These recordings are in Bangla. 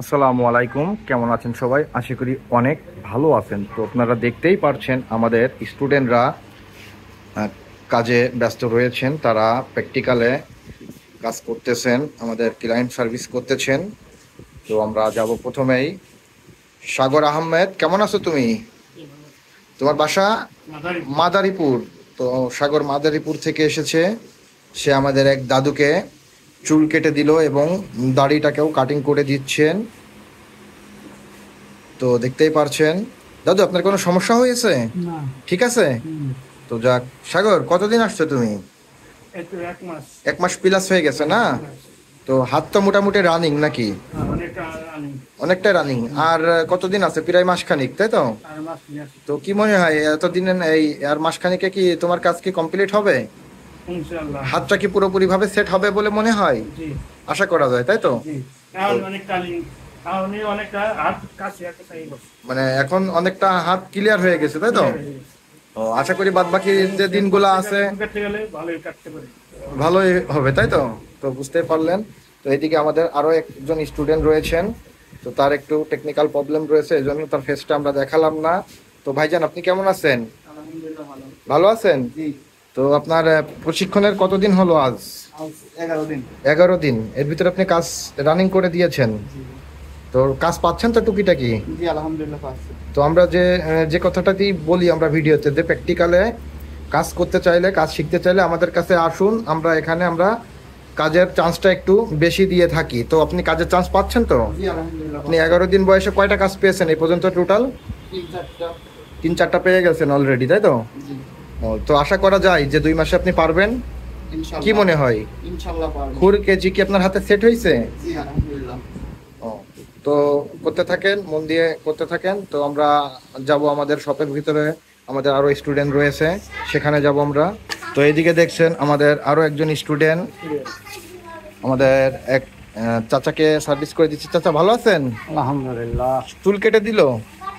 আসসালামু আলাইকুম, কেমন আছেন সবাই? আশা করি অনেক ভালো আছেন। তো আপনারা দেখতেই পারছেন আমাদের স্টুডেন্টরা কাজে ব্যস্ত রয়েছেন। তারা প্র্যাকটিক্যালে কাজ করতেছেন, আমাদের ক্লায়েন্ট সার্ভিস করতেছেন। তো আমরা যাব প্রথমেই। সাগর আহমেদ, কেমন আছো তুমি? তোমার বাসা মাদারীপুর। তো সাগর মাদারীপুর থেকে এসেছে। সে আমাদের এক দাদুকে চুল কেটে দিল এবং দাড়িটাকেও কাটিং করে দিচ্ছেন। তো দেখতেই পারছেন। দাদু, আপনার কোনো সমস্যা হয়েছে? না। ঠিক আছে। তো যাক, সাগর কতদিন আসছো তুমি? এক মাস প্লাস হয়ে গেছে না? তো হাত তো মোটামুটি রানিং নাকি? অনেকটা রানিং। আর কতদিন আছে? প্রায় মাসখানিক, তাই তো? তো কি মনে হয় এতদিন এই আর মাসখানিকে কি তোমার কাজ কি কমপ্লিট হবে? হাতটা কি পুরোপুরি ভাবে সেট হবে বলে মনে হয়? আশা করা যায়, তাই তো? মানে এখন অনেকটা হাত ক্লিয়ার হয়ে গেছে, তাই তো? ও, আশা করি বাদ বাকি যে দিনগুলো আছে ভালোই হবে, তাই তো? তো বুঝতে পারলেন। তো এদিকে আমাদের আরো একজন স্টুডেন্ট রয়েছেন। তো তার একটু টেকনিক্যাল প্রবলেম রয়েছে, এই জন্য তার ফেসটা আমরা দেখালাম না। তো ভাইজান, আপনি কেমন আছেন? ভালো আছেন? তো আপনার প্রশিক্ষণের কতদিন হলো আজ? 11 দিন। 11 দিন। এর ভিতরে আপনি কাজ রানিং করে দিয়েছেন। তো কাজ পাচ্ছেন তো টুকিটাকি? জি, আলহামদুলিল্লাহ পাচ্ছি। তো আমরা যে কথাটাতেই বলি আমরা ভিডিওতে, যে প্র্যাকটিক্যালে কাজ করতে চাইলে, কাজ শিখতে চাইলে আমাদের কাছে আসুন। আমরা কাজের চান্সটা একটু বেশি দিয়ে থাকি। তো আপনি কাজের চান্স পাচ্ছেন তো? জি, আলহামদুলিল্লাহ। আপনি 11 দিন বয়সে কয়টা কাজ পেয়েছেন এই পর্যন্ত? টোটাল 3-4টা। 3-4টা পেয়ে গেছেন অলরেডি, তাই তো? জি, ও, তো আশা করা যায় যে 2 মাসে আপনি পারবেন। ইনশাআল্লাহ। কি মনে হয়? ইনশাআল্লাহ পারবো। খুর কেজি কি আপনার হাতে সেট হয়েছে? জি, আলহামদুলিল্লাহ। ও, তো করতে থাকেন, মন দিয়ে করতে থাকেন। তো আমরা যাব আমাদের শপের ভিতরে, আমাদের আরো স্টুডেন্ট রয়েছে, সেখানে যাব আমরা। তো এইদিকে দেখছেন আমাদের আরো একজন স্টুডেন্ট, আমাদের এক চাচাকে সার্ভিস করে দিচ্ছে। চাচা, ভালো আছেন? আলহামদুলিল্লাহ। চুল কেটে দিল?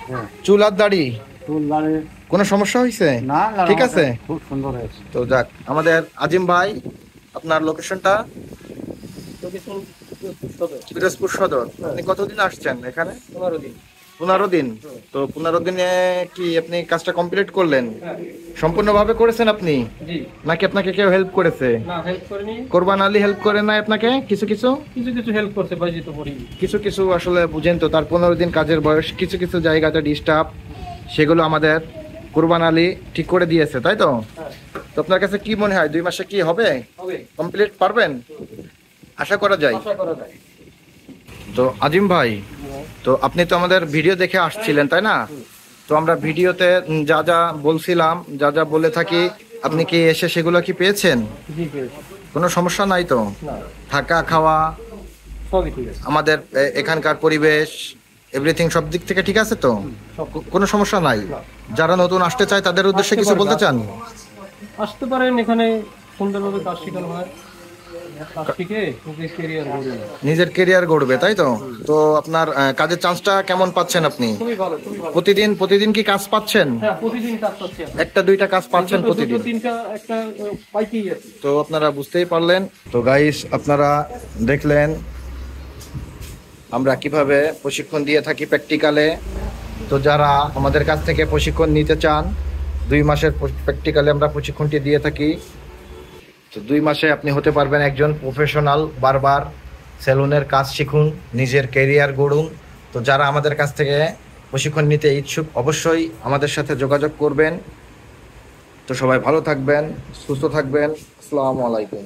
হ্যাঁ। চুল আর দাড়ি চুল দাড়ি কোনো সমস্যা হয়েছে? না, ঠিক আছে। খুব সুন্দর হয়েছে। তো যাক, আমাদের আজিম ভাই, আপনার লোকেশনটা? পিরোজপুর সদর। আপনি কতদিন আসছেন এখানে? 15 দিন। 15 দিন। তো 15 দিনে কি আপনি কাজটা কমপ্লিট করলেন? সম্পূর্ণভাবে করেছেন আপনি, জি। নাকি আপনাকে কেউ হেল্প করেছে? না, হেল্প করেনি। কোরবান আলী হেল্প করে নাই আপনাকে? কিছু কিছু কিছু হেল্প করতে পারি তো করি। কিছু কিছু আসলে বুঝেন তো, তার 15 দিন কাজের বয়স, কিছু কিছু জায়গাতে ডিস্টার্ব, সেগুলো আমাদের কোরবান আলী ঠিক করে দিয়েছে, তাই তো? তো আপনার কাছে কি মনে হয় 2 মাসে কি হবে? কমপ্লিট পারবেন? আশা করা যায়। আশা করা যায়। তো আজিম ভাই, তো আপনি তো আমাদের ভিডিও দেখে আসছিলেন, তাই না? তো আমরা ভিডিওতে যা যা বলছিলাম, যা যা বলে থাকি, আপনি কি এসে সেগুলো কি পেয়েছেন? জি, পেয়েছি। কোনো সমস্যা নাই তো? না, থাকা খাওয়া, সবই ঠিক আছে। আমাদের এখানকার পরিবেশ, এভরিথিং সব দিক থেকে ঠিক আছে তো? কোনো সমস্যা নাই? যারা নতুন আসতে চায় তাদের উদ্দেশ্যে কিছু বলতে চান? আসতে পারেন, এখানে সুন্দরভাবে কাজ শেখানো হয়। কাজ শিখে নিজের কেরিয়ার গড়বে, তাই তো? তো আপনার কাজের চান্সটা কেমন পাচ্ছেন আপনি? খুবই ভালো, খুবই ভালো। প্রতিদিন কি কাজ পাচ্ছেন? হ্যাঁ, প্রতিদিন কাজ করছি। একটা দুইটা কাজ পাচ্ছেন প্রতিদিন? 2-3টা একটা পাইতেই আছে। তো আপনারা বুঝতেই পারলেন। তো গাইস, আপনারা দেখলেন আমরা কিভাবে প্রশিক্ষণ দিয়ে থাকি প্র্যাকটিক্যালে। তো যারা আমাদের কাছ থেকে প্রশিক্ষণ নিতে চান, 2 মাসের প্র্যাকটিক্যালে আমরা প্রশিক্ষণটি দিয়ে থাকি। তো 2 মাসে আপনি হতে পারবেন একজন প্রফেশনাল বারবার। সেলুনের কাজ শিখুন, নিজের ক্যারিয়ার গড়ুন। তো যারা আমাদের কাছ থেকে প্রশিক্ষণ নিতে ইচ্ছুক, অবশ্যই আমাদের সাথে যোগাযোগ করবেন। তো সবাই ভালো থাকবেন, সুস্থ থাকবেন। আসসালামু আলাইকুম।